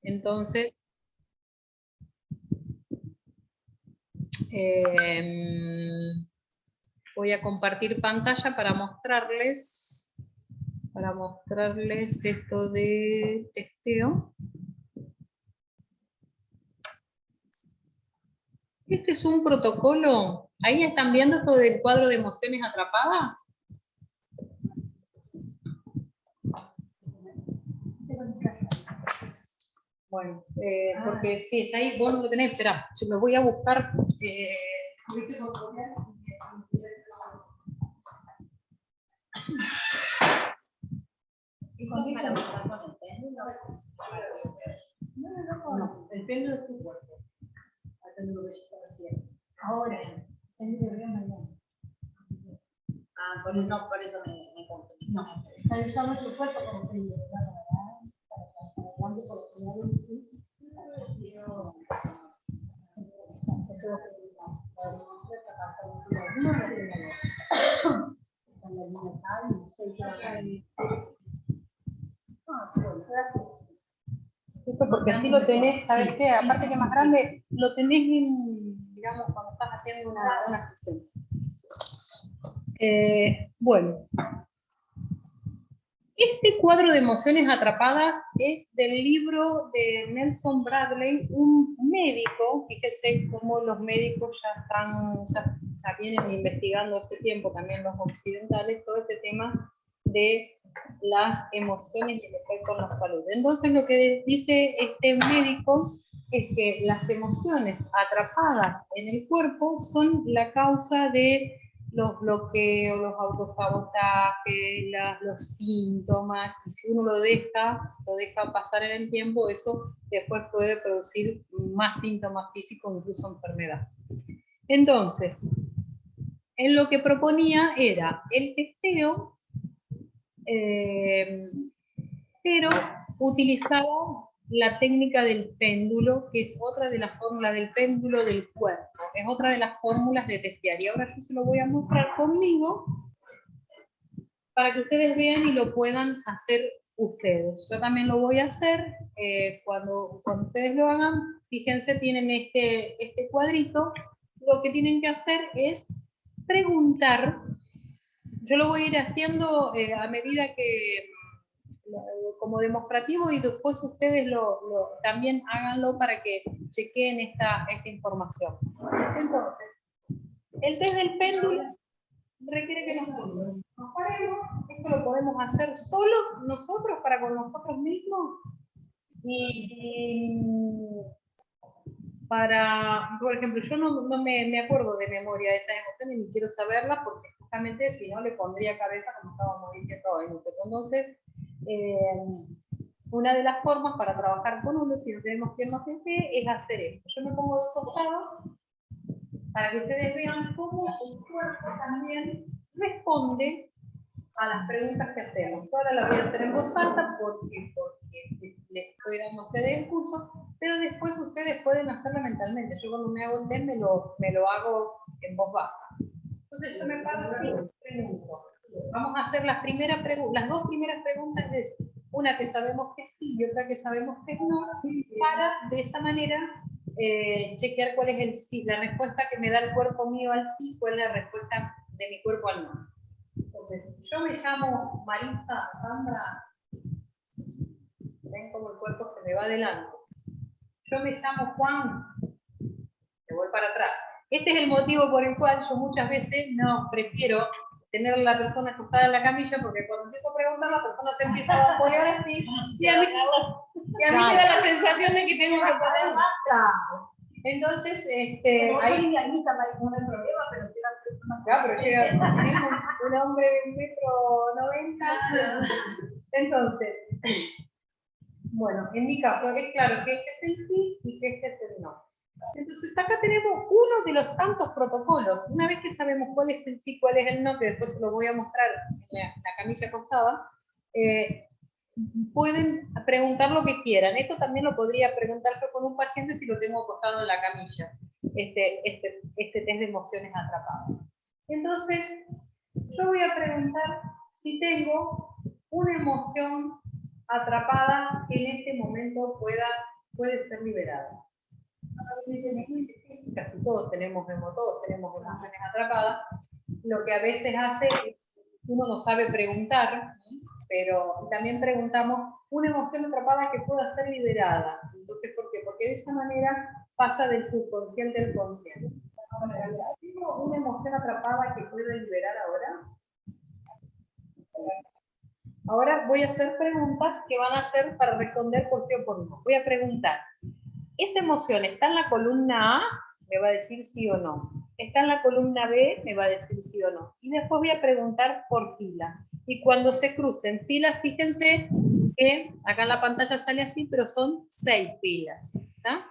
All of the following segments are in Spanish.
Entonces, voy a compartir pantalla para mostrarles esto de testeo. Este es un protocolo. Ahí están viendo esto del cuadro de emociones atrapadas. Bueno, porque sí, está ahí, vos no lo tenés, esperá, yo me voy a buscar. No, el péndulo es tu cuerpo. El péndulo que yo estaba haciendo. Ahora, el péndulo de mañana. Ah, por eso me confundí. No, está usando tu cuerpo como péndulo, ¿verdad? Esto porque así lo tenés, ¿sabes qué? Aparte que más grande, lo tenés en, digamos, cuando estás haciendo una sesión. Bueno. Este cuadro de emociones atrapadas es del libro de Nelson Bradley, un médico. Fíjese cómo los médicos ya vienen investigando hace tiempo, también los occidentales, todo este tema de las emociones y el efecto en la salud. Entonces lo que dice este médico es que las emociones atrapadas en el cuerpo son la causa de los bloqueos, los autosabotajes, los síntomas, y si uno lo deja pasar en el tiempo, eso después puede producir más síntomas físicos, incluso enfermedad. Entonces, él lo que proponía era el testeo, pero utilizaba la técnica del péndulo, que es otra de las fórmulas del péndulo del cuerpo, es otra de las fórmulas de testear. Y ahora yo se lo voy a mostrar conmigo para que ustedes vean y lo puedan hacer ustedes. Yo también lo voy a hacer. Cuando ustedes lo hagan, fíjense, tienen este cuadrito. Lo que tienen que hacer es preguntar. Yo lo voy a ir haciendo a medida que como demostrativo, y después ustedes también háganlo para que chequeen esta información. Entonces, el test del péndulo requiere que nos paremos. Esto lo podemos hacer solos nosotros, para con nosotros mismos, y para, por ejemplo, yo no me acuerdo de memoria de esas emociones ni quiero saberlas, porque justamente si no le pondría cabeza, como estábamos diciendo hoy. Entonces, una de las formas para trabajar con uno, si no tenemos quien nos esté, es hacer esto. Yo me pongo de costado para que ustedes vean cómo el cuerpo también responde a las preguntas que hacemos. Ahora la voy a hacer en voz alta porque les estoy dando a ustedes el curso, pero después ustedes pueden hacerlo mentalmente. Yo cuando me hago el test me lo hago en voz baja. Entonces yo me paro así y pregunto. Vamos a hacer las dos primeras preguntas, es una que sabemos que sí y otra que sabemos que no, para de esa manera chequear cuál es la respuesta que me da el cuerpo mío al sí, cuál es la respuesta de mi cuerpo al no. Entonces, yo me llamo Marisa Sandra. ¿Ven cómo el cuerpo se me va adelante? Yo me llamo Juan. Me voy para atrás. Este es el motivo por el cual yo muchas veces no prefiero tener a la persona acostada en la camilla, porque cuando empiezo a preguntar, la persona te empieza a apoyar así, y a mí me da la sensación de que tengo que poner más. Entonces, ahí no hay problema, pero llega un hombre de 1,90 m. Entonces, bueno, en mi caso es claro que este es el sí y que este es el no. Entonces acá tenemos uno de los tantos protocolos. Una vez que sabemos cuál es el sí, cuál es el no, que después se lo voy a mostrar en la camilla acostada, pueden preguntar lo que quieran. Esto también lo podría preguntar yo con un paciente si lo tengo acostado en la camilla, este test de emociones atrapadas. Entonces, yo voy a preguntar si tengo una emoción atrapada que en este momento pueda puede ser liberada. Casi todos tenemos emociones atrapadas. Lo que a veces hace es uno no sabe preguntar, pero también preguntamos una emoción atrapada que pueda ser liberada. Entonces, ¿por qué? Porque de esa manera pasa del subconsciente al consciente. ¿Tengo una emoción atrapada que pueda liberar ahora? Ahora voy a hacer preguntas que van a ser para responder por sí o por no. Voy a preguntar, ¿esa emoción está en la columna A? Me va a decir sí o no. ¿Está en la columna B? Me va a decir sí o no. Y después voy a preguntar por fila. Y cuando se crucen filas, fíjense que acá en la pantalla sale así, pero son 6 filas. ¿Está?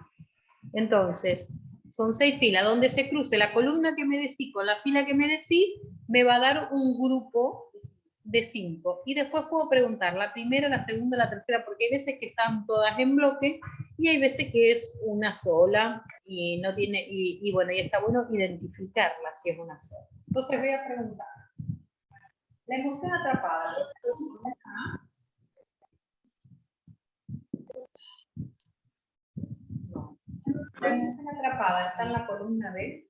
Entonces, son 6 filas. Donde se cruce la columna que me decí con la fila que me decí, me va a dar un grupo de 5. Y después puedo preguntar la primera, la segunda, la tercera, porque hay veces que están todas en bloque y hay veces que es una sola y no tiene, y bueno, y está bueno identificarla si es una sola. Entonces voy a preguntar. La emoción atrapada. No. La emoción atrapada está en la columna B.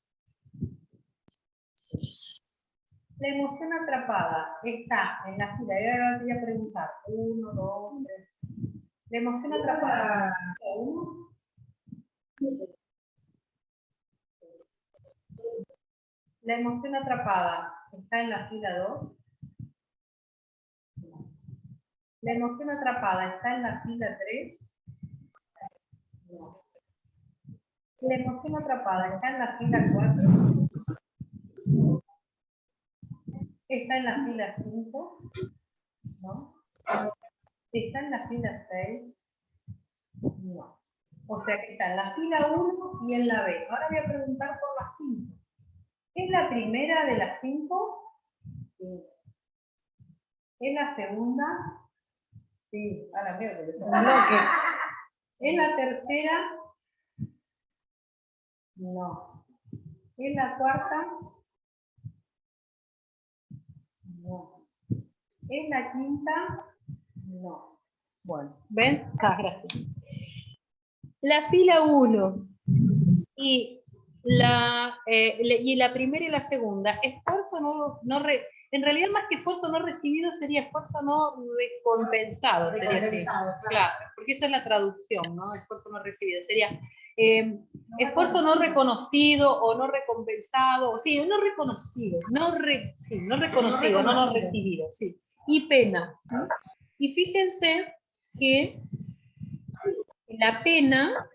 La emoción atrapada está en la fila. Y ahora voy a preguntar. 1, 2, 3. La emoción atrapada. 1. La emoción atrapada está en la fila 2. La emoción atrapada está en la fila 3. No. La emoción atrapada está en la fila 4. Está en la fila 5. ¿No? Está en la fila 6. No. O sea que está en la fila 1 y en la B. Ahora voy a preguntar por la 5. ¿Es la primera de las 5? Sí. ¿Es la segunda? Sí. A la mierda. ¿Es la tercera? No. ¿Es la cuarta? No. ¿Es la quinta? No. Bueno, ¿ven? Gracias. La fila 1 y la primera y la segunda, esfuerzo en realidad más que esfuerzo no recibido sería esfuerzo no recompensado. Sería así. Claro, porque esa es la traducción, ¿no? Esfuerzo no recibido. Sería esfuerzo no reconocido o no recompensado, sí, no reconocido, no reconocido, no recibido, sí. Y pena. ¿No? Y fíjense que la pena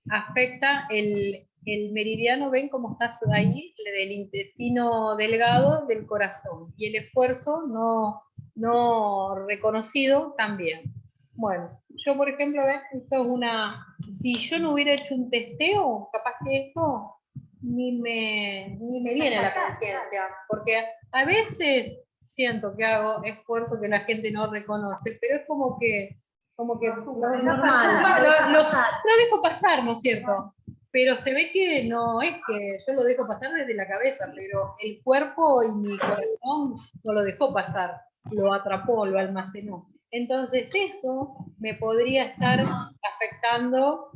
afecta el meridiano, ven cómo está ahí, del intestino delgado del corazón, y el esfuerzo no reconocido también. Bueno, yo por ejemplo, ven, esto es si yo no hubiera hecho un testeo, capaz que esto ni me viene a la conciencia, porque a veces siento que hago esfuerzo que la gente no reconoce, pero es como que es normal. Lo dejo pasar, ¿no es cierto? Pero se ve que no es que yo lo dejo pasar desde la cabeza, pero el cuerpo y mi corazón no lo dejó pasar, lo atrapó, lo almacenó. Entonces eso me podría estar afectando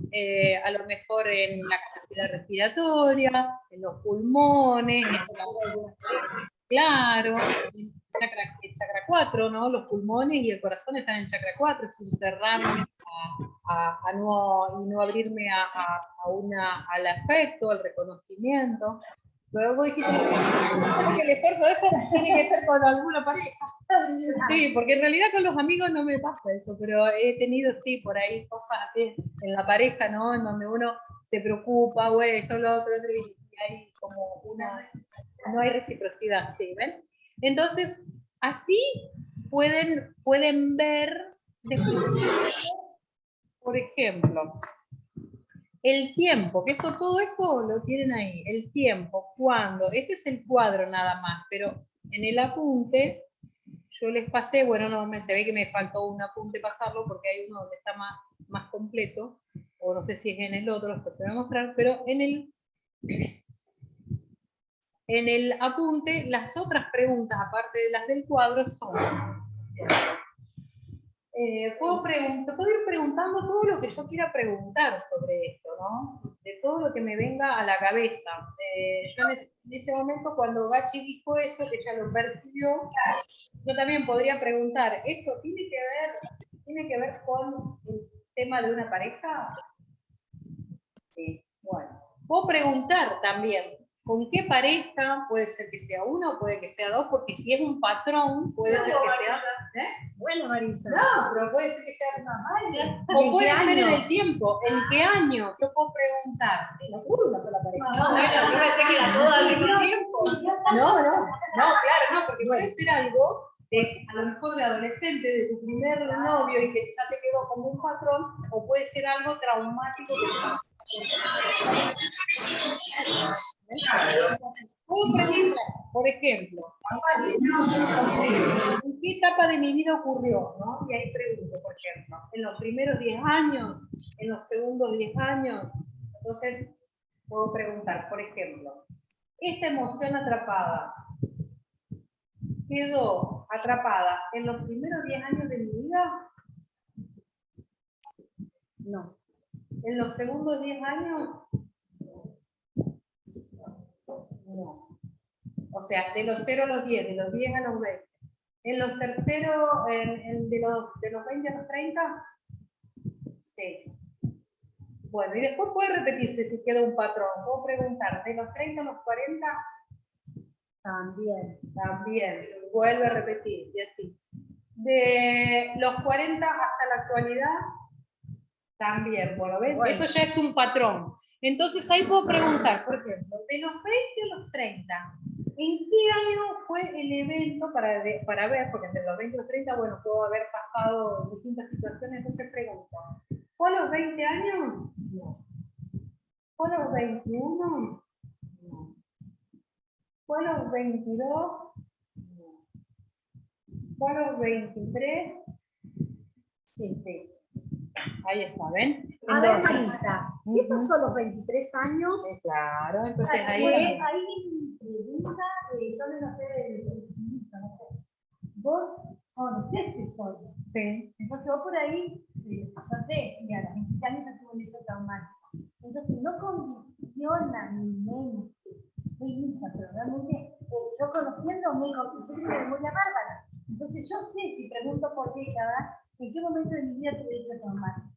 a lo mejor en la capacidad respiratoria, en los pulmones, claro, el chakra 4, ¿no? Los pulmones y el corazón están en el chakra 4, sin cerrarme y no abrirme al afecto, al reconocimiento. Luego dijiste que el esfuerzo de eso tiene que ser con alguna pareja. Sí, porque en realidad con los amigos no me pasa eso, pero he tenido, sí, por ahí cosas así en la pareja, ¿no? En donde uno se preocupa, güey, esto, lo otro, y hay como no hay reciprocidad, ¿sí? ¿Ven? Entonces, así pueden ver, por ejemplo, el tiempo, que todo esto lo tienen ahí, el tiempo, cuando, este es el cuadro nada más, pero en el apunte yo les pasé, bueno, no, se ve que me faltó un apunte pasarlo porque hay uno donde está más completo, o no sé si es en el otro, después te voy a mostrar, pero en el apunte, las otras preguntas, aparte de las del cuadro, son puedo ir preguntando todo lo que yo quiera preguntar sobre esto, ¿no? De todo lo que me venga a la cabeza. Yo en ese momento, cuando Gachi dijo eso, que ya lo percibió, yo también podría preguntar, ¿esto tiene que ver con el tema de una pareja? Sí, bueno. Puedo preguntar también, ¿con qué pareja? Puede ser que sea uno, puede que sea dos, porque si es un patrón, puede ser que sea... Bueno, Marisa. No, pero puede ser que sea una madre. O puede ser en el tiempo. ¿En qué año? Yo puedo preguntar. No puedo una sola pareja. No, yo pensé que era todo al mismo tiempo. No, claro, no, porque puede ser algo de, a lo mejor de adolescente, de tu primer novio y que ya te quedó como un patrón, o puede ser algo traumático que puedo preguntar, por ejemplo, ¿en qué etapa de mi vida ocurrió? ¿No? Y ahí pregunto, por ejemplo, ¿en los primeros 10 años? ¿En los segundos 10 años? Entonces, puedo preguntar, por ejemplo, ¿esta emoción atrapada quedó atrapada en los primeros 10 años de mi vida? No. ¿En los segundos 10 años? No. O sea, de los 0 a los 10, de los 10 a los 20. ¿En los terceros, de los 20 a los 30? Sí. Bueno, y después puede repetirse si queda un patrón. Puedo preguntar, ¿de los 30 a los 40? También. Vuelve a repetir, y así. ¿De los 40 hasta la actualidad? También. Bueno, ¿ves? Bueno. Eso ya es un patrón. Entonces ahí puedo preguntar, por ejemplo, de los 20 a los 30, ¿en qué año fue el evento para ver? Porque entre los 20 y los 30, bueno, puedo haber pasado distintas situaciones, entonces pregunto, ¿fue a los 20 años? No. ¿Fue a los 21? No. ¿Fue a los 22? No. ¿Fue a los 23? Sí. Ahí está, ¿ven? A ver, Marisa, ¿qué pasó a los 23 años? Claro, entonces ahí... Ahí mi pregunta, yo no sé, no sé. Vos conocés tu historia. Sí. Entonces vos por ahí, pasaste, y a los 20 años ya tuve un hecho traumático. Entonces no condiciona mi mente. Soy hija, pero realmente yo conociéndome, yo tengo una memoria bárbara. Entonces yo sé, si pregunto por décadas, en qué momento de mi vida tuve hecho traumático.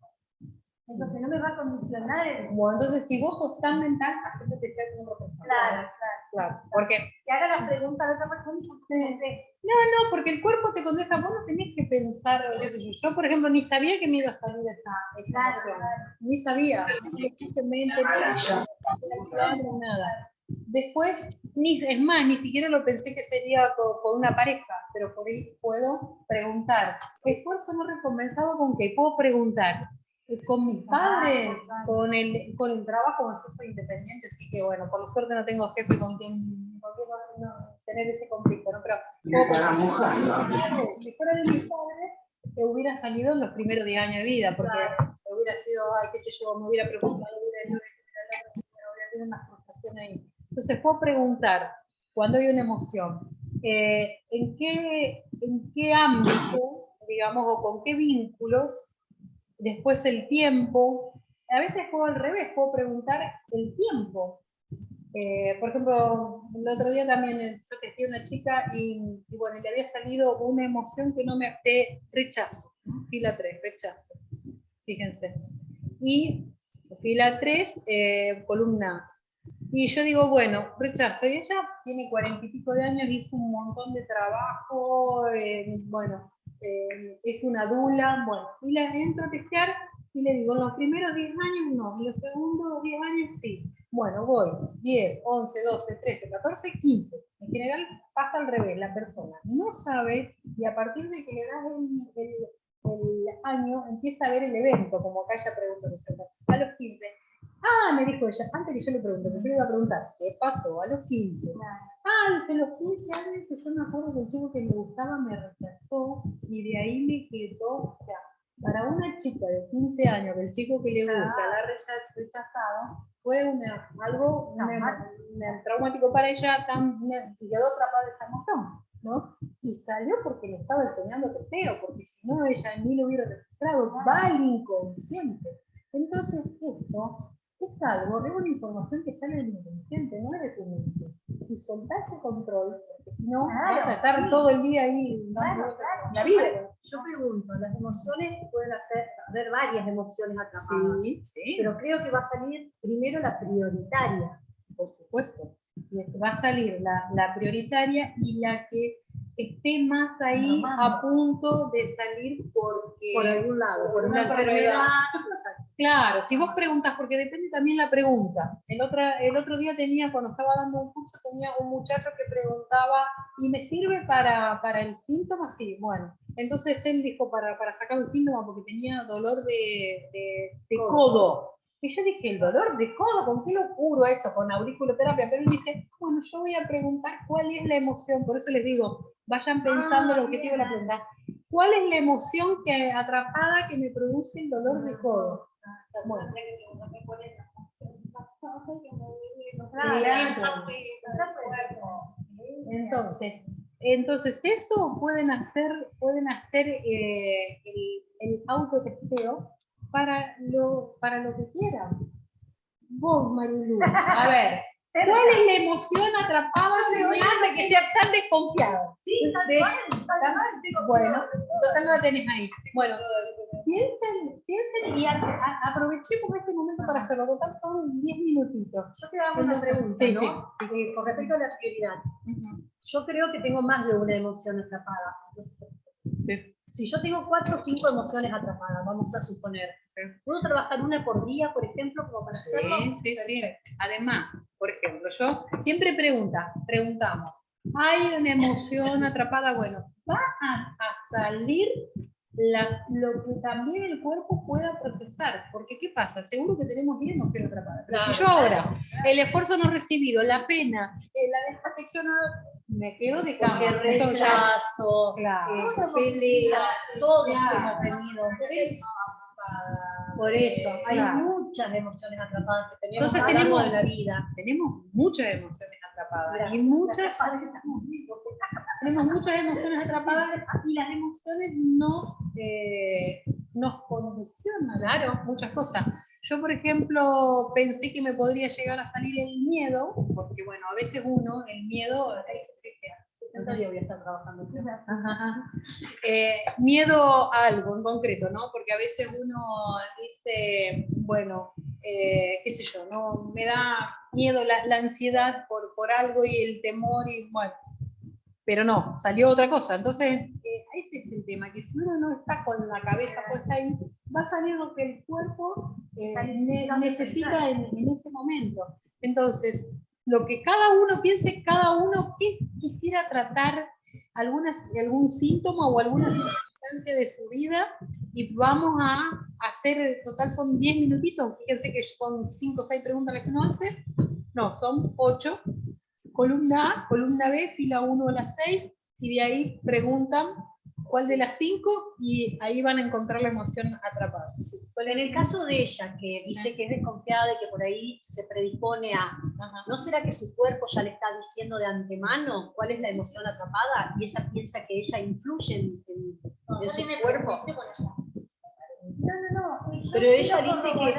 Entonces no me va a condicionar el... Bueno, entonces si vos sos tan mental, hacete testear con otra persona. Claro. Porque que haga las preguntas de otra persona. No, porque el cuerpo te contesta, vos no tenés que pensar, qué sé yo. Yo, por ejemplo, ni sabía que me iba a salir esa emoción. Ni sabía. No, nada. Después, es más, ni siquiera lo pensé que sería con una pareja, pero por ahí puedo preguntar. Esfuerzo no recompensado con qué puedo preguntar. Con mis padres, con el trabajo, yo soy independiente, así que bueno, por suerte no tengo jefe con quien no tener ese conflicto, ¿no? Pero si fuera de mis padres, hubiera salido en los primeros 10 años de vida, porque hubiera sido, ay, qué sé yo, me hubiera preocupado, hubiera tenido una frustración ahí. Entonces puedo preguntar, cuando hay una emoción, ¿en qué ámbito, digamos, o con qué vínculos? Después el tiempo. A veces puedo al revés, puedo preguntar el tiempo. Por ejemplo, el otro día también yo testé a una chica y bueno, le había salido una emoción que no me... de rechazo, ¿no? Fila 3, rechazo. Fíjense. Y fila 3, columna. Y yo digo, bueno, rechazo. Y ella tiene 40 y pico de años, hizo un montón de trabajo, es una dula, bueno, y la entro a testear y le digo, en los primeros 10 años no, en los segundos 10 años sí. Bueno, voy, 10, 11, 12, 13, 14, 15. En general pasa al revés, la persona no sabe y a partir de que le das el año empieza a ver el evento, como acá ella preguntó, a los 15. Me dijo ella, antes que yo le pregunte, yo le iba a preguntar, ¿qué pasó a los 15? Dice, los 15 años yo me acuerdo que el chico que me gustaba me rechazó y de ahí me quedó, o sea, para una chica de 15 años, el chico que le gusta la ha rechazado, fue algo traumático para ella, y quedó atrapada esa emoción, ¿no? y salió porque le estaba enseñando testeo, porque si no ella ni lo hubiera registrado, va al inconsciente. Entonces esto es algo, es una información que sale del inconsciente, no es de tu mente. Y soltar ese control, porque si no vas a estar todo el día ahí la vida. Yo pregunto, las emociones pueden haber varias emociones atrapadas, Sí. pero creo que va a salir primero la prioritaria. Por supuesto. Y va a salir la prioritaria y la que esté más ahí a punto de salir porque... Por algún lado, por una enfermedad. Claro, si vos preguntas, porque depende también la pregunta. El otro día cuando estaba dando un curso, tenía un muchacho que preguntaba, ¿y me sirve para el síntoma? Sí, bueno. Entonces él dijo para sacar un síntoma porque tenía dolor de codo. Y yo dije, ¿el dolor de codo? ¿Con qué lo curo esto? Con auriculoterapia. Pero él dice, bueno, yo voy a preguntar cuál es la emoción. Por eso les digo, vayan pensando el objetivo de la pregunta. ¿Cuál es la emoción atrapada que me produce el dolor de codo? Bueno. Entonces eso pueden hacer el autotesteo para lo que quieran. Vos, Marilu, a ver, ¿cuál es la emoción atrapada que me hace que sea tan desconfiado? Sí, Bueno, total no la tenés ahí. Bueno, piensen y aprovechemos este momento para hacerlo. Total son 10 minutitos. Yo te hago una pregunta, sí, ¿no? Sí. Con respecto a la prioridad. Yo creo que tengo más de una emoción atrapada. Sí. Si yo tengo 4 o 5 emociones atrapadas, vamos a suponer, ¿puedo trabajar una por día, por ejemplo, como para hacerlo? Sí. Además, por ejemplo, yo siempre preguntamos, ¿hay una emoción atrapada? Bueno, va a salir lo que también el cuerpo pueda procesar, porque ¿qué pasa? Seguro que tenemos 10 emociones atrapadas. Pero si yo ahora, el esfuerzo no recibido, la pena, la desprotección, me quedo de cama. Porque rechazo, pelea, todo hemos tenido. Por eso, hay muchas emociones atrapadas que tenemos a lo largo de la vida. Tenemos muchas emociones atrapadas. Y tenemos muchas emociones atrapadas y las emociones nos condicionan, claro, muchas cosas. Yo, por ejemplo, pensé que me podría llegar a salir el miedo, porque bueno, a veces el miedo, voy a estar trabajando. Miedo a algo en concreto, ¿no? Porque a veces uno dice, bueno, qué sé yo, no me da miedo la ansiedad por algo y el temor y bueno, pero no, salió otra cosa. Entonces, ese es el tema, que si uno no está con la cabeza puesta ahí, va a salir lo que el cuerpo necesita en ese momento. Entonces, lo que cada uno piense, cada uno que quisiera tratar algún síntoma o alguna circunstancia de su vida, y vamos a hacer, total son 10 minutitos, fíjense que son 5 o 6 preguntas las que uno hace, no, son 8, columna A, columna B, fila 1 a las 6, y de ahí preguntan cuál de las 5 y ahí van a encontrar la emoción atrapada. En el caso de ella, que dice que es desconfiada y que por ahí se predispone a, ¿no será que su cuerpo ya le está diciendo de antemano cuál es la emoción atrapada y ella piensa que ella influye en su cuerpo? No. Pero ella dice que...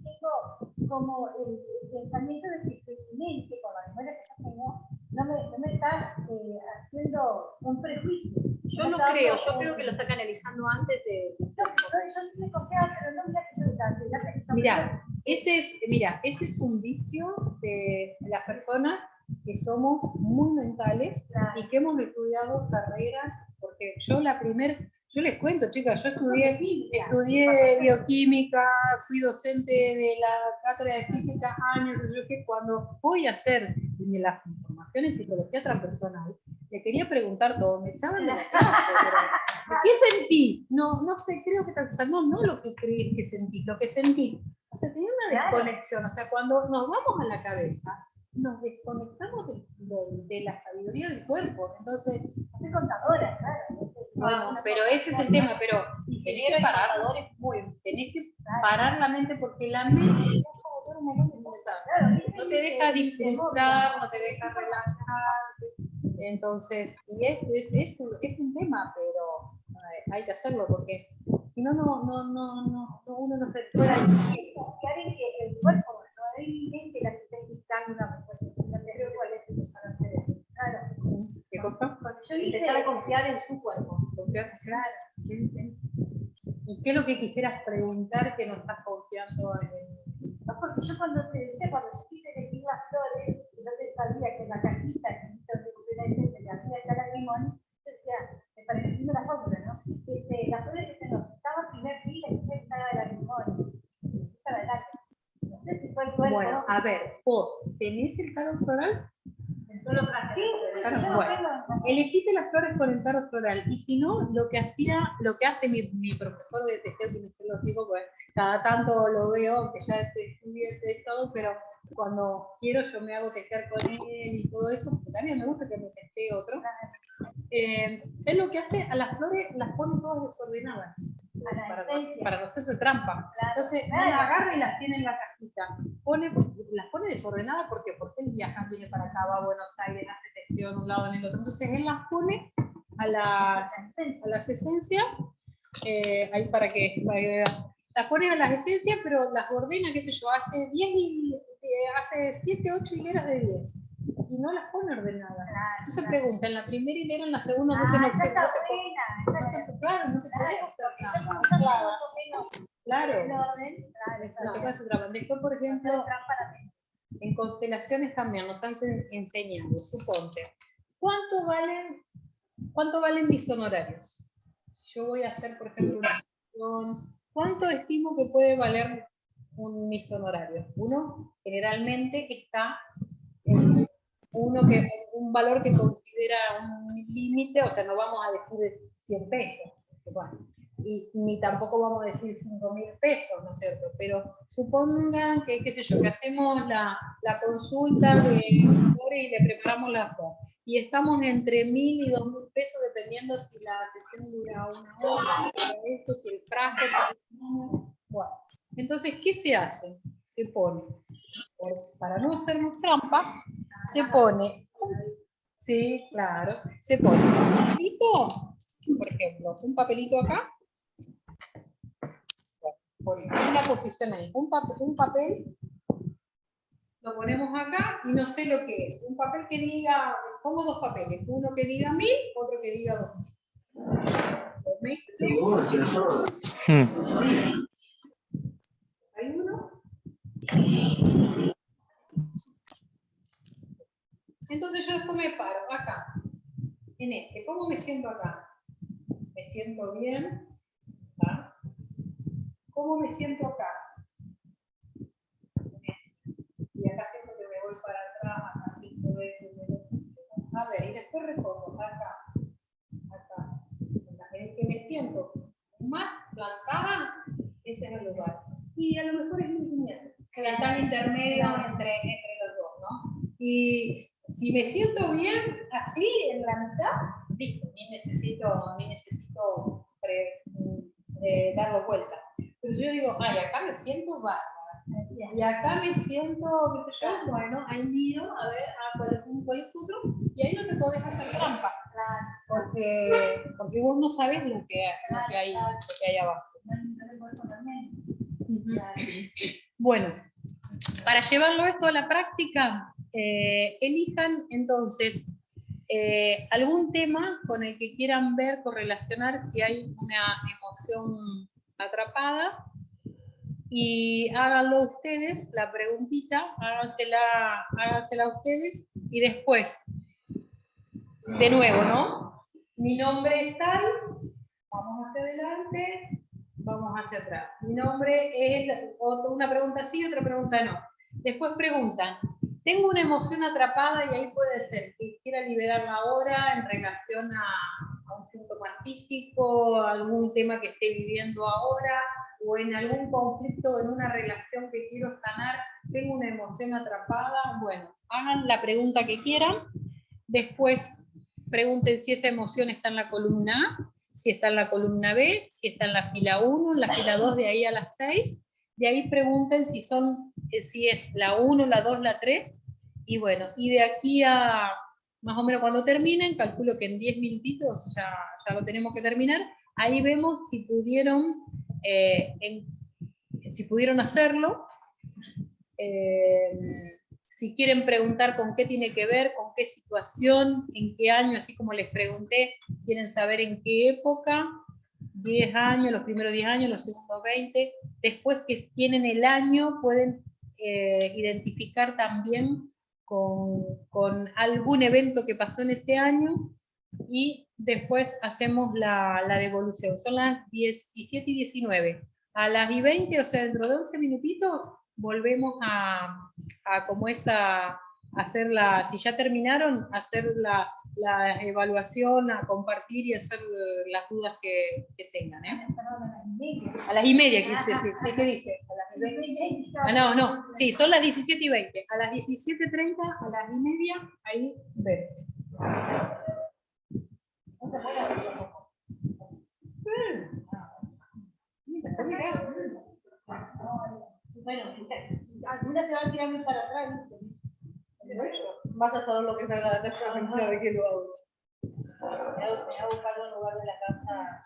Tengo como el pensamiento de que su mente, con la memoria que yo tengo, no me está haciendo un prejuicio. Yo no creo, yo creo que lo está canalizando antes de... Yo estoy confiada, pero no Mira, ese es un vicio de las personas que somos muy mentales y que hemos estudiado carreras, porque yo les cuento, chicas, yo estudié bioquímica, fui docente de la cátedra de física años, yo que cuando voy a hacer las informaciones en psicología transpersonal, le quería preguntar todo, me echaban de la clase, pero ¿qué sentís? No sé, creo que no lo que crees que sentís, lo que sentís. O sea, tenía una desconexión, o sea, cuando nos vamos a la cabeza, nos desconectamos de la sabiduría del cuerpo. Entonces, soy contadora, claro. Bueno, pero ese es el tema, pero tenés que parar la mente porque la mente te vas a volver un momento de cosa. No te deja disfrutar, no te deja relajarte. Entonces, y es un tema, pero hay que hacerlo, porque si no, uno no se puede. Confiar en que el cuerpo no es que la que está indicando una respuesta, pero cuál es empezar a hacer eso. Claro. ¿Qué cosa? Yo empezar a confiar en su cuerpo. Confiar, claro. ¿Y qué es lo que quisieras preguntar que no estás confiando en? No, porque yo cuando te decía, cuando yo quise elegir las flores, yo te sabía que en la cajita que hizo de la arriba está la limón, yo decía, me pareció linda la fórmula, ¿no? Las flores que se nos estaba primer fila y después estaba la limón. Estaba el lápiz. No sé si fue el cuerpo. Bueno, a ver, vos, ¿tenés el tarot floral? Yo lo traje. Bueno, elegiste las flores con el tarot floral, y si no, lo que hace mi profesor de testeo, que se lo digo, pues cada tanto lo veo, que ya estudié todo, pero cuando quiero yo me hago testear con él y todo eso, porque también me gusta que me testee otro. Él lo que hace a las flores las pone todas desordenadas para no hacerse trampa. Entonces él las agarra y las tiene en la cajita. Las pone desordenadas porque él viaja, viene para acá, va a Buenos Aires, hace testeo en un lado en el otro. Entonces él las pone a las esencias, ahí para que vean. Las pone a las esencias, pero las ordena, qué sé yo, hace 7, 8 hileras de 10. Y no las pone ordenadas. Entonces pregunta, en la primera hilera, en la segunda, no se nos Claro, no te podés hacer nada. Claro. No te puedes hacer trampa. Después, por ejemplo, en constelaciones también nos han enseñado, suponte, ¿cuánto valen mis honorarios? Si yo voy a hacer, por ejemplo, una sesión, ¿cuánto estimo que puede valer mis honorarios? Uno generalmente está en un valor que considera un límite, o sea, no vamos a decir 100 pesos, bueno, y ni tampoco vamos a decir 5.000 pesos, ¿no es cierto? Pero supongan que, qué sé yo, que hacemos la consulta de flores y le preparamos la flor, y estamos entre 1.000 y 2.000 pesos, dependiendo si la sesión dura una hora, si el traje, bueno. Entonces, ¿qué se hace? Se pone, para no hacernos trampa, se pone, sí, claro, se pone un papelito, por ejemplo, un papelito acá, pone una posición ahí, un papel, lo ponemos acá y no sé lo que es, un papel que diga, pongo dos papeles, uno que diga 1.000, otro que diga 2.000. ¿Hay uno? Entonces yo después me paro acá, en este. ¿Cómo me siento acá? ¿Me siento bien? ¿Ah? ¿Cómo me siento acá? Y acá siento que me voy para atrás, acá siento esto. A ver, y después repongo acá. En el que me siento más plantada, ese es el lugar. Y a lo mejor es mi niña, que está en intermedio entre los dos, ¿no? Y si me siento bien así, en la mitad, listo, ni necesito darlo vuelta. Pero yo digo, ay, acá me siento bárbara. Y acá me siento, qué sé yo, bueno, ahí miro, a ver, cuál es otro, y ahí no te podés hacer trampa. Porque vos no sabés lo que hay abajo. Bueno, para llevarlo esto a la práctica, elijan entonces algún tema con el que quieran ver, correlacionar si hay una emoción atrapada, y háganlo ustedes, la preguntita, hágansela ustedes, y después, de nuevo, ¿no? Mi nombre es tal, vamos hacia adelante, vamos hacia atrás. Mi nombre es, una pregunta sí, otra pregunta no. Después preguntan, tengo una emoción atrapada, y ahí puede ser que quiera liberarla ahora en relación a un síntoma físico, algún tema que esté viviendo ahora, o en algún conflicto, en una relación que quiero sanar, tengo una emoción atrapada. Bueno, hagan la pregunta que quieran, después pregunten si esa emoción está en la columna A, si está en la columna B, si está en la fila 1, en la fila 2, de ahí a las 6, de ahí pregunten si es la 1, la 2, la 3, y bueno, y de aquí a más o menos cuando terminen, calculo que en 10 minutitos ya lo tenemos que terminar. Ahí vemos si pudieron, si pudieron hacerlo. Si quieren preguntar con qué tiene que ver, con qué situación, en qué año, así como les pregunté, quieren saber en qué época, 10 años, los primeros 10 años, los segundos 20, después que tienen el año, pueden identificar también con algún evento que pasó en ese año, y después hacemos la devolución. Son las 17 y 19. A las y 20, o sea, dentro de 11 minutitos, volvemos a como es a hacer si ya terminaron, hacer la evaluación, a compartir y hacer las dudas que tengan. A las y media, quise decir. Sí, ¿qué dije? A las y 20. No, sí, son las 17 y 20. A las 17:30, a las y media, ahí ven. Bueno, algunas se van a tirar muy para atrás. Vas a saber lo que salga de la casa una vez que lo hago. Me hago buscar un lugar de la casa.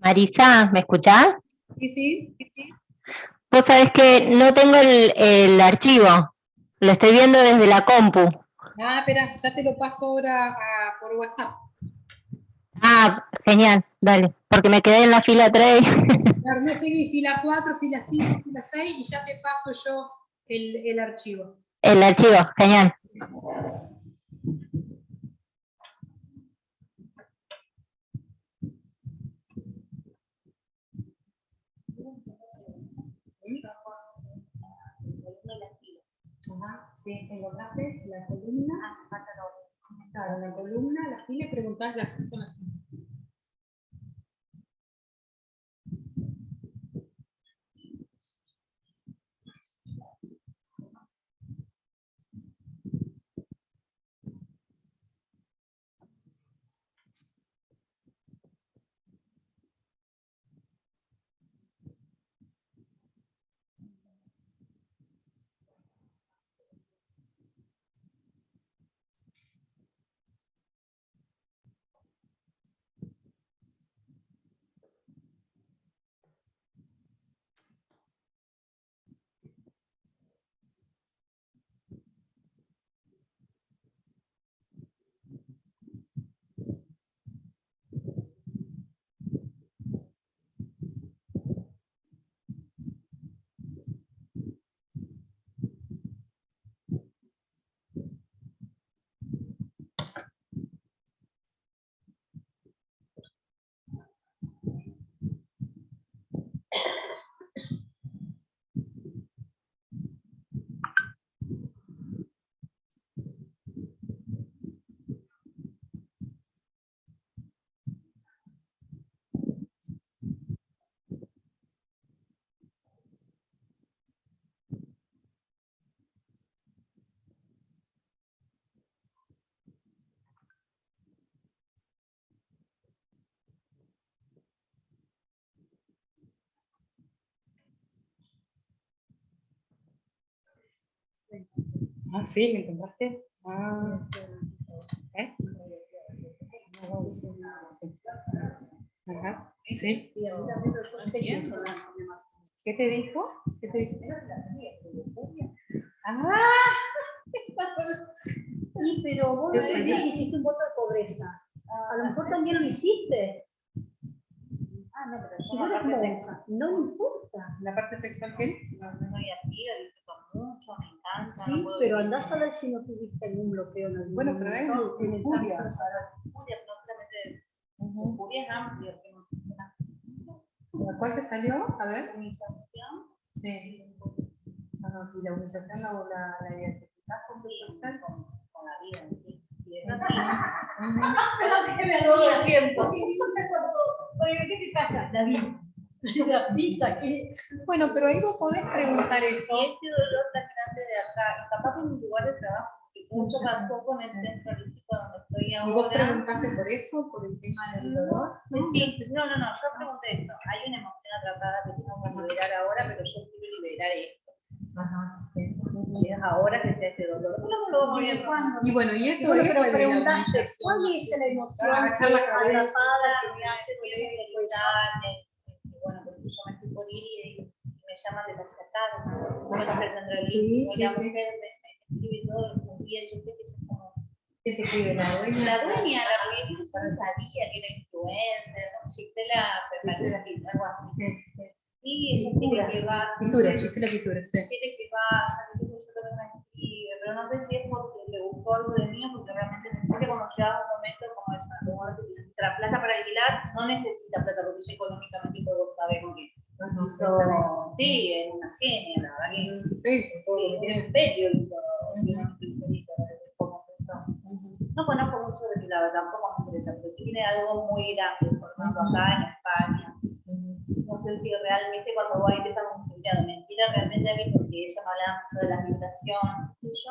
Marisa, ¿me escuchás? Sí, sí, sí. Vos sabés que no tengo el archivo, lo estoy viendo desde la compu. Espera, ya te lo paso ahora por WhatsApp. Ah, genial, dale, porque me quedé en la fila 3. Claro, no seguí fila 4, fila 5, fila 6 y ya te paso yo el archivo. El archivo, genial. Ajá, sí, encontraste la columna. Claro, la columna, la fila, y preguntás las son así. Ah, sí, ¿me encontraste? Ah. ¿Eh? Ajá. Sí. Sí, a mí también, pero yo sé que son las problemas. ¿Qué te dijo? ¿Qué te dijo? Ah, Sí, pero vos Qué decís que hiciste un voto de pobreza. A lo mejor también lo hiciste. No, pero Si yo no la eres parte monja, no importa. ¿la parte sexual qué? soy activa, disfruto mucho, me encanta. Sí, no puedo pero vivir andás a ver si no tuviste algún bloqueo en algún Bueno, pero es momento en el furia. campo personal. Furia, no solamente furia es amplio, que ¿Cuál te salió? A ver. organización, Sí. Ajá, y la humillación la identificás con tu sexual. con la vida en sí. Y es así. Todo el tiempo. Oye, ¿qué te pasa? La vida. La vida, ¿qué? Bueno, pero ahí vos podés preguntar eso. Y este dolor tan grande de acá, y capaz en mi lugar de trabajo, porque mucho pasó con el centro holístico donde estoy ¿Y vos ahora. preguntaste por eso, por el tema del dolor? Sí, no, yo pregunté esto. Hay una emoción atrapada que tengo que liberar ahora, pero yo quiero liberar esto. Ajá, sí. Y es ahora que sea este dolor. No lo vamos viendo. Y bueno, y esto Bueno, es pero de la preguntaste, humillación, ¿cuál ¿no? es la emoción Ah, que echar la cabeza. atrapada que me hace Voy a doler el cuello? bueno, porque yo me estoy por ir y me llaman de rescatar. Bueno, el Sí, centro sí, la sí. mujer me escribe todo los días, yo sé que es como ¿Qué te escribe la dueña? la dueña, la realidad yo no sabía que era influencer, ¿no? Gisela, algo así. Sí, ella quiere que va. Pintura, Gisela Pintura, sí. Quiere que va, yo también me escribe, pero no sé si es porque le gustó algo de mí o porque realmente necesita cuando llega un momento como esa, como la plata para alquilar, no necesita plata porque yo económicamente puedo saber con qué. Sí, es una genia, la verdad que tiene un imperio y todo. No conozco mucho de mi lado, tampoco me interesa, pero sí tiene algo muy grande formando acá en España. No sé si realmente cuando voy a empezar con un mentira realmente a mí porque ella me habla mucho de las vibraciones,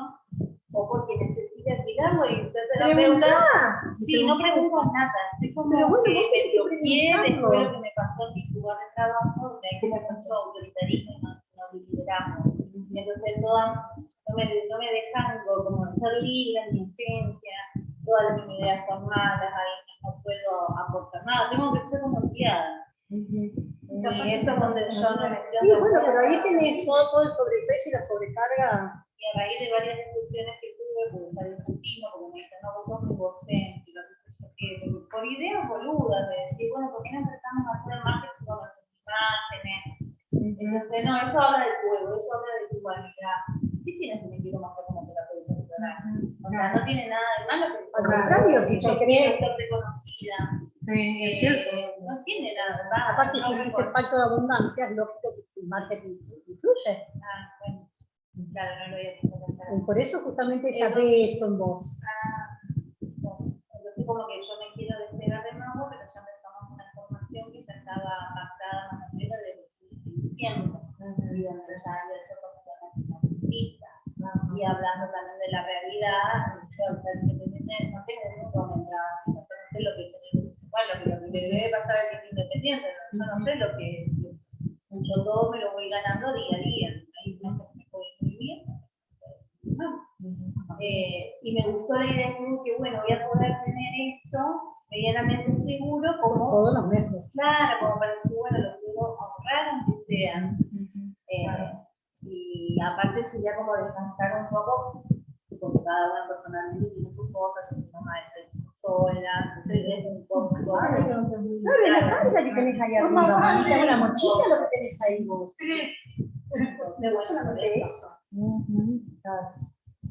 o porque necesita alquilarlo y ser terapeuta. Sí, no pregunto nada. Es como Pero bueno, que vos me tenés que bloqueé preguntarlo. después de lo que me pasó en mi lugar de trabajo, donde hay como mucho autoritarismo y no lideramos. Entonces no me dejan como ser libre en mi esencia, todas mis ideas son malas, ahí no puedo aportar nada, tengo que ser como empleada. Y eso es donde yo no me Sí, bueno, pero ahí tenés todo el sobrepeso y la sobrecarga. Y a raíz de varias discusiones que tuve, porque ya discutimos, como me dicen, no, vos sos muy docente, por ideas boludas, de decir, bueno, ¿por qué no empezamos a hacer marketing con nuestras imágenes? Entonces, no, eso habla del juego, eso habla de tu humanidad. ¿Qué tienes si me quiero mostrar como terapeuta cultural? O sea, no tiene nada de malo. Al contrario, si yo te quiero crees. ser reconocida. Es cierto. No tiene nada. Aparte, si hiciste pacto de abundancia, es lógico que el marketing influye. Bueno, claro, no lo había pensado. Y por eso justamente ella ve eso en vos. Entonces como que yo me quiero despegar de nuevo, pero ya empezamos una formación que ya estaba pactada más o menos desde diciembre. Y donde ya había hecho como y hablando también de la realidad, yo al ser independiente no tengo un mundo mientras no sé lo que lo que debe pasar al que es independiente, yo no sé lo que es. Yo todo me lo voy ganando día a día. Ahí no me puedo muy bien. Y me gustó la idea de que, bueno, voy a poder tener esto medianamente seguro como Todos los meses. Claro, como para decir, bueno, lo puedo ahorrar aunque sea. Y aparte sería como descansar un poco, porque cada una personalmente tiene sus cosas, su mamá es sola, entonces es un poco. Claro, es la carga que tenés ahí arriba, mamita, una mochila lo que tenés ahí vos. De bueno, eso.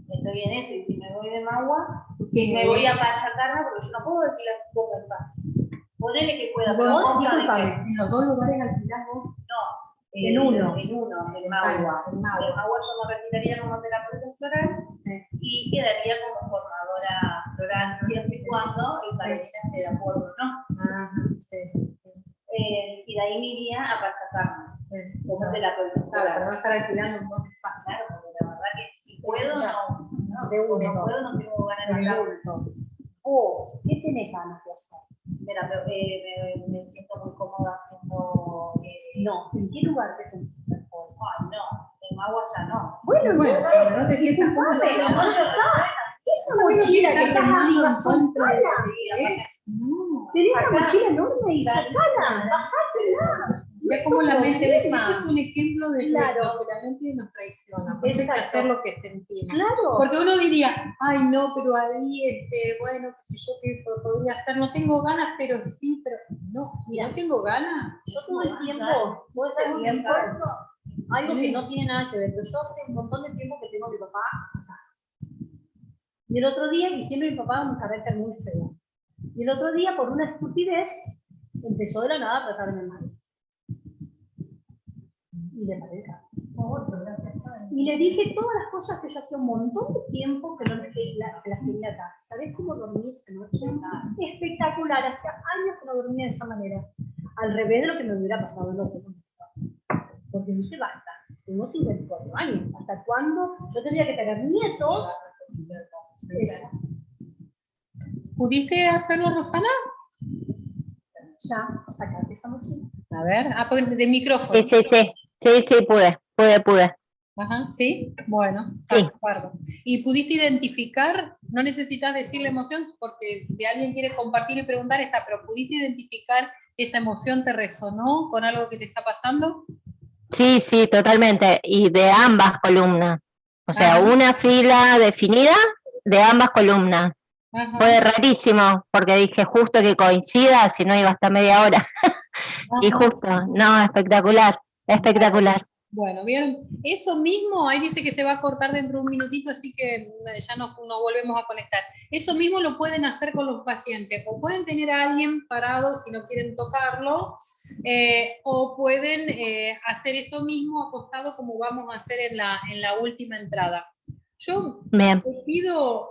Estoy bien eso, y si me voy de Magua, me voy a Pachacarra porque yo no puedo alquilar todo el espacio. Ponele que pueda, pero ¿Vos? otra de Disculpame. que- ¿En los dos lugares alquilás vos? No. En uno. En Magua. En Magua yo me retiraría como terapeuta floral y quedaría como formadora floral siempre y cuando el Carolina esté de acuerdo, ¿no? Ajá, sí. Y de ahí me iría a Pachacarra como terapeuta Claro, floral. pero no estar alquilando un montón de espacio. Claro, porque la verdad que si puedo, no De uno. no puedo, no tengo ganas de hablar. Vos, ¿qué tenés ganas de hacer? Me siento muy cómoda haciendo. No, ¿en qué lugar te sentís mejor? Ay, no, agua ya no. Bueno, Bueno, entonces, no te sientas cómoda, disculpame, pero no está. Esa mochila que estás dando, sacala. No. Tenés una Acá. mochila enorme y sacala, bajátela. Ya como la mente, problema. ese es un ejemplo de Claro. lo que la mente nos traiciona. Porque hay que Exacto. hacer lo que sentimos. Claro. Porque uno diría, ay no, pero ahí, bueno, qué sé yo, qué podría hacer, no tengo ganas, pero sí, pero no, si Mira. no tengo ganas, Yo todo el tiempo, algo que no tiene nada que ver, pero yo hace un montón de tiempo que tengo a mi papá. Y el otro día, y siempre mi papá es un carácter muy feo. Y el otro día, por una estupidez, empezó de la nada a tratarme mal. Y le paré el carro. Y le dije todas las cosas que yo hacía un montón de tiempo que no las quería dar. ¿Sabés cómo dormí esa noche? Espectacular, hacía años que no dormía de esa manera. Al revés de lo que me hubiera pasado el otro. Porque dije, basta, tengo 54 años. ¿Hasta cuándo? Yo tendría que tener nietos. Esa. ¿pudiste hacerlo, Rosana? Ya, sacate esa mochila. A ver, porque de micrófono. Sí, pude. Ajá, ¿sí? Bueno, Sí. de acuerdo. ¿Y pudiste identificar? No necesitas decir la emoción, porque si alguien quiere compartir y preguntar está, pero ¿pudiste identificar esa emoción? ¿Te resonó con algo que te está pasando? Sí, totalmente. Y de ambas columnas. O sea, Ajá. una fila definida de ambas columnas. Ajá. Fue rarísimo, porque dije justo que coincida, si no iba hasta media hora. Y Ajá. justo, no, espectacular. Bueno, ¿vieron? Eso mismo, ahí dice que se va a cortar dentro de un minutito, así que ya nos volvemos a conectar. Eso mismo lo pueden hacer con los pacientes, o pueden tener a alguien parado si no quieren tocarlo, o pueden hacer esto mismo acostado como vamos a hacer en la última entrada. Yo Bien. le pido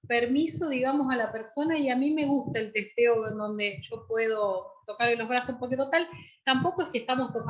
permiso, digamos, a la persona, y a mí me gusta el testeo en donde yo puedo tocarle los brazos, porque total, tampoco es que estamos tocando